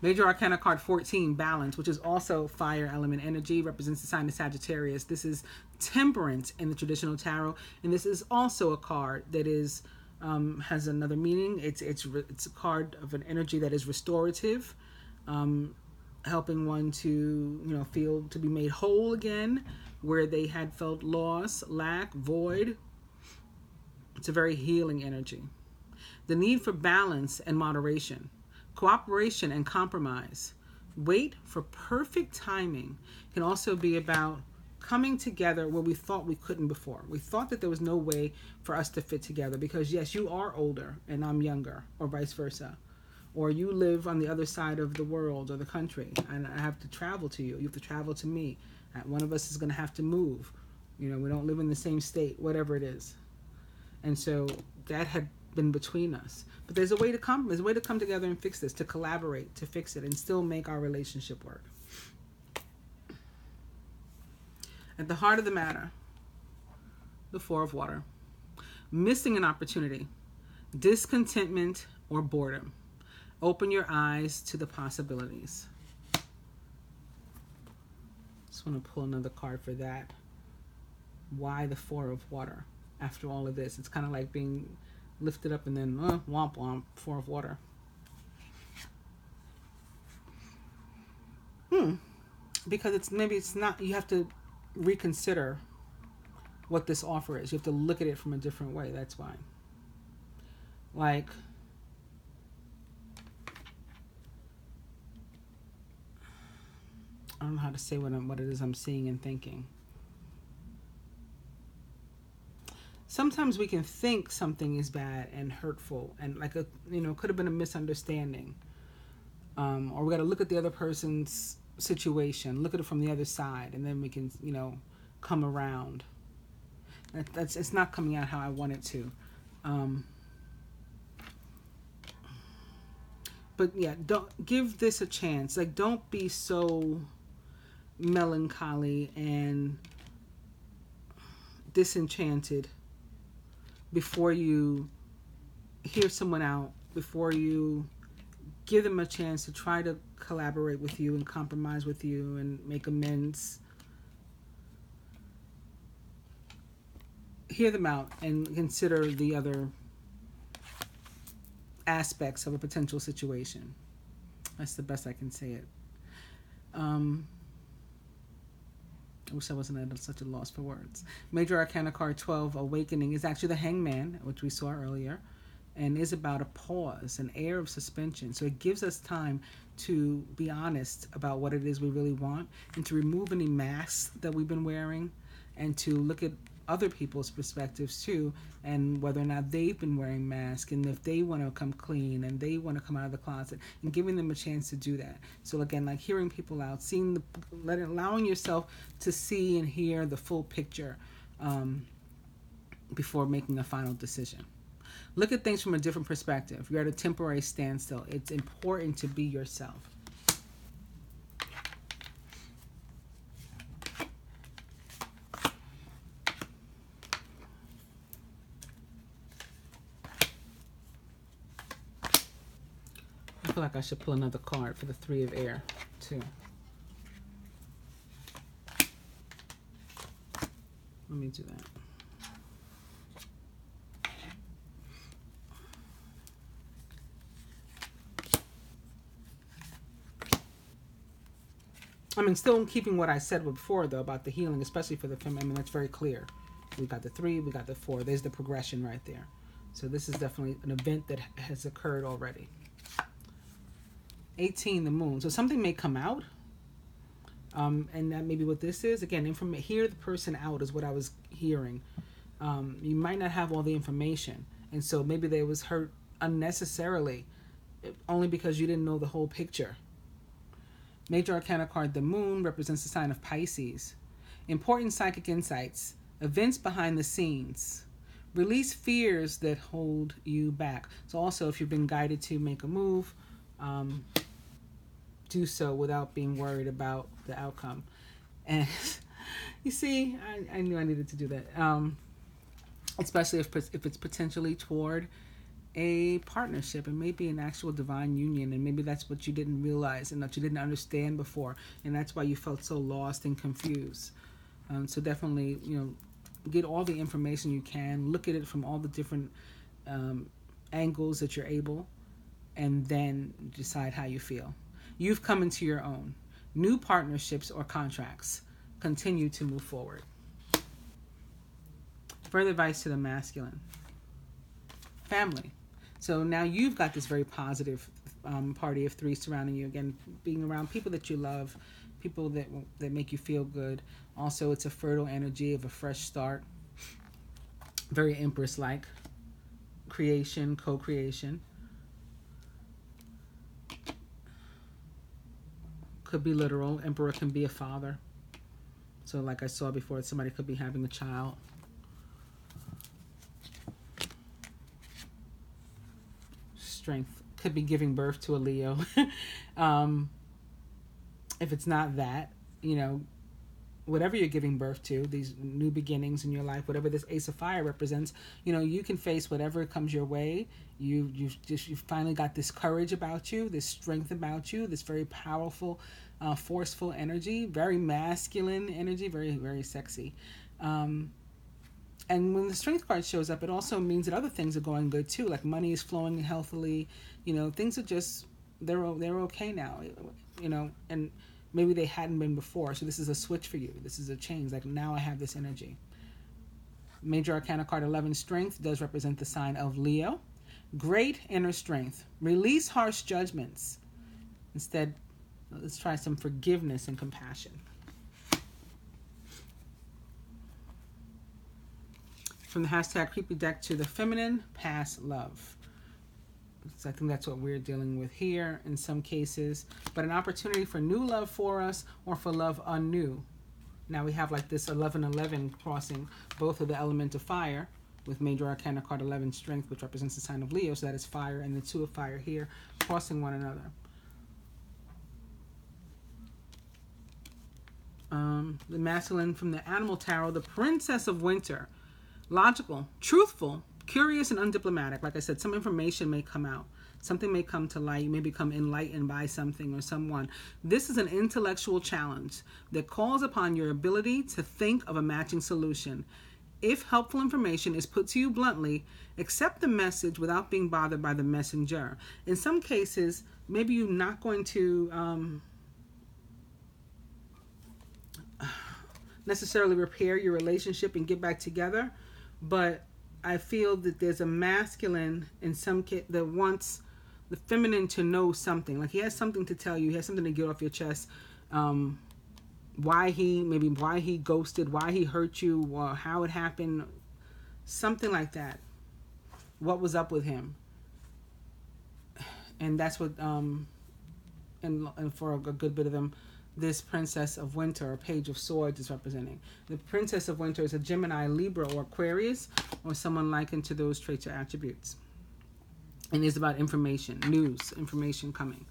Major Arcana card 14, balance, which is also fire element energy, represents the sign of Sagittarius. This is temperance in the traditional tarot, and this is also a card that is has another meaning. It's a card of an energy that is restorative, helping one to feel to be made whole again, where they had felt loss, lack, void. It's a very healing energy. The need for balance and moderation. Cooperation and compromise. Wait for perfect timing can also be about coming together where we thought we couldn't before. We thought that there was no way for us to fit together because, yes, you are older and I'm younger, or vice versa. Or you live on the other side of the world or the country and I have to travel to you. You have to travel to me. One of us is going to have to move. We don't live in the same state, whatever it is. And so that had been between us. But there's a way to come together and fix this, to collaborate, to fix it, and still make our relationship work. At the heart of the matter, the Four of Water. Missing an opportunity, discontentment, or boredom. Open your eyes to the possibilities. Just want to pull another card for that. Why the Four of Water? After all of this, it's kind of like being lifted up and then womp womp, Four of Water. Because it's not, you have to reconsider what this offer is. You have to look at it from a different way. That's why. Like, I don't know how to say what it is I'm seeing and thinking. Sometimes we can think something is bad and hurtful and like could have been a misunderstanding. Or we got to look at the other person's situation, look at it from the other side, and then we can, come around. It's not coming out how I want it to. But yeah, don't give this a chance. Like, don't be so melancholy and disenchanted before you hear someone out, before you give them a chance to try to collaborate with you and compromise with you and make amends. Hear them out and consider the other aspects of a potential situation. That's the best I can say it. I wish I wasn't at such a loss for words. Major Arcana card 12, Awakening, is actually the Hangman, which we saw earlier, and is about a pause, an air of suspension. So it gives us time to be honest about what it is we really want and to remove any masks that we've been wearing and to look at other people's perspectives too, and whether or not they've been wearing masks and if they want to come clean and they want to come out of the closet, and giving them a chance to do that. So again, like hearing people out, allowing yourself to see and hear the full picture before making a final decision. Look at things from a different perspective. You're at a temporary standstill. It's important to be yourself. I feel like I should pull another card for the Three of Air, too. Let me do that. I mean, still keeping what I said before, though, about the healing, especially for the feminine. I mean, that's very clear. We got the 3, we got the 4. There's the progression right there. So this is definitely an event that has occurred already. 18, the Moon. So something may come out. And that may be what this is. Again, hear the person out is what I was hearing. You might not have all the information. And so maybe they was hurt unnecessarily, only because you didn't know the whole picture. Major Arcana card, the Moon, represents the sign of Pisces. Important psychic insights, events behind the scenes. Release fears that hold you back. So also, if you've been guided to make a move, do so without being worried about the outcome. And you see, I knew I needed to do that. Especially if it's potentially toward a partnership. It may be an actual divine union, and maybe that's what you didn't realize and that you didn't understand before, and that's why you felt so lost and confused. So definitely, get all the information you can, look at it from all the different angles that you're able, and then decide how you feel. You've come into your own. New partnerships or contracts. Continue to move forward. Further advice to the masculine. Family. So now you've got this very positive party of three surrounding you. Again, being around people that you love, people that make you feel good. Also, it's a fertile energy of a fresh start. Very Empress-like. Creation, co-creation. Could be literal. Emperor can be a father. So like I saw before, somebody could be having a child. Strength. Could be giving birth to a Leo. If it's not that, whatever you're giving birth to, these new beginnings in your life, whatever this Ace of Fire represents, you can face whatever comes your way. You've finally got this courage about you, this strength about you, this very powerful, forceful energy, very masculine energy, very, very sexy. And when the Strength card shows up, it also means that other things are going good too, like money is flowing healthily. Things are just, they're okay now, and maybe they hadn't been before. So this is a switch for you. This is a change. Like, now I have this energy. Major Arcana card 11, Strength, does represent the sign of Leo. Great inner strength. Release harsh judgments. Instead, let's try some forgiveness and compassion. From the hashtag creepy deck to the feminine, past love. So I think that's what we're dealing with here in some cases. But an opportunity for new love for us, or for love anew. Now we have like this 11-11 crossing both of the element of fire, with Major Arcana card 11, Strength, which represents the sign of Leo. So that is fire, and the 2 of fire here crossing one another. The masculine from the Animal Tarot, the Princess of Winter. Logical, truthful, curious, and undiplomatic. Like I said, some information may come out. Something may come to light. You may become enlightened by something or someone. This is an intellectual challenge that calls upon your ability to think of a matching solution. If helpful information is put to you bluntly, accept the message without being bothered by the messenger. In some cases, maybe you're not going to necessarily repair your relationship and get back together, but I feel that there's a masculine in some case that wants the feminine to know something. Like, he has something to tell you. He has something to get off your chest. Why he ghosted, why he hurt you, or how it happened. Something like that. What was up with him? And that's what, and for a good bit of them, this Princess of Winter, or Page of Swords, is representing. The Princess of Winter is a Gemini, Libra, or Aquarius, or someone likened to those traits or attributes. And is about information, news, information coming.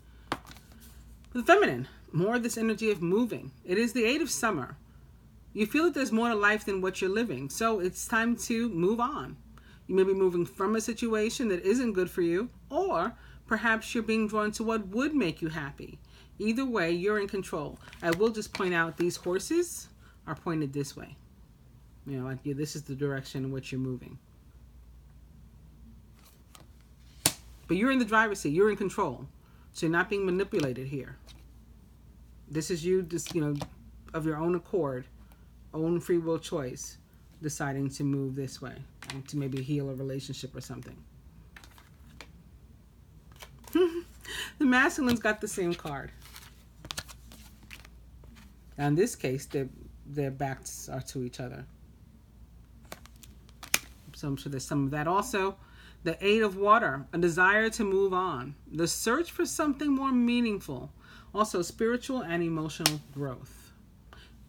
The feminine, more of this energy of moving. It is the 8 of Summer. You feel that there's more to life than what you're living, so it's time to move on. You may be moving from a situation that isn't good for you, or perhaps you're being drawn to what would make you happy. Either way, you're in control. I will just point out, these horses are pointed this way. This is the direction in which you're moving. But you're in the driver's seat. You're in control. So you're not being manipulated here. This is you just, of your own accord, own free will choice, deciding to move this way, and to maybe heal a relationship or something. The masculine's got the same card. Now in this case, their backs are to each other. So I'm sure there's some of that also. The Eight of Water, a desire to move on. The search for something more meaningful. Also spiritual and emotional growth,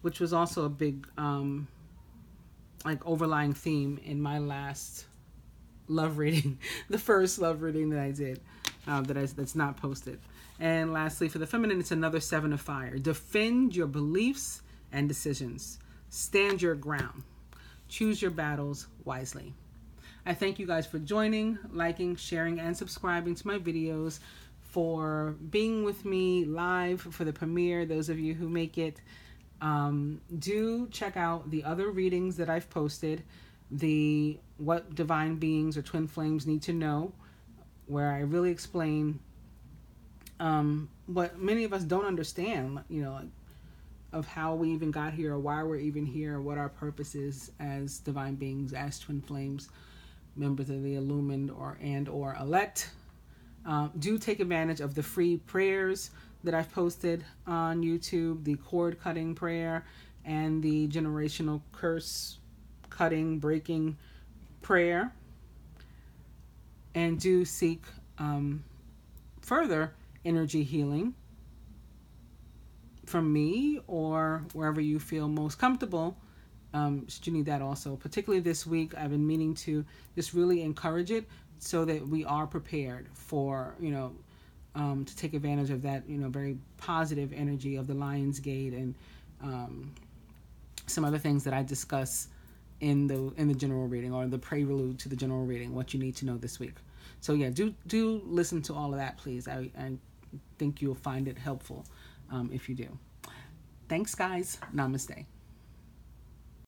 which was also a big like overlying theme in my last love reading, the first love reading that I did, that's not posted. And lastly, for the feminine, it's another Seven of Fire. Defend your beliefs and decisions. Stand your ground. Choose your battles wisely. I thank you guys for joining, liking, sharing, and subscribing to my videos, for being with me live for the premiere. Those of you who make it, do check out the other readings that I've posted. The What Divine Beings or Twin Flames Need to Know, where I really explain what many of us don't understand, you know, of how we even got here, or why we're even here, what our purpose is as divine beings, as twin flames, members of the illumined or elect. Do take advantage of the free prayers that I've posted on YouTube, the cord cutting prayer and the generational curse cutting, breaking prayer. And do seek further energy healing from me or wherever you feel most comfortable. Should you need that also. Particularly this week, I've been meaning to just really encourage it so that we are prepared for, you know, to take advantage of that, you know, very positive energy of the Lion's Gate and some other things that I discuss in the general reading, or the prelude to the general reading, what you need to know this week. So yeah, do listen to all of that, please. I think you'll find it helpful if you do. Thanks, guys. Namaste.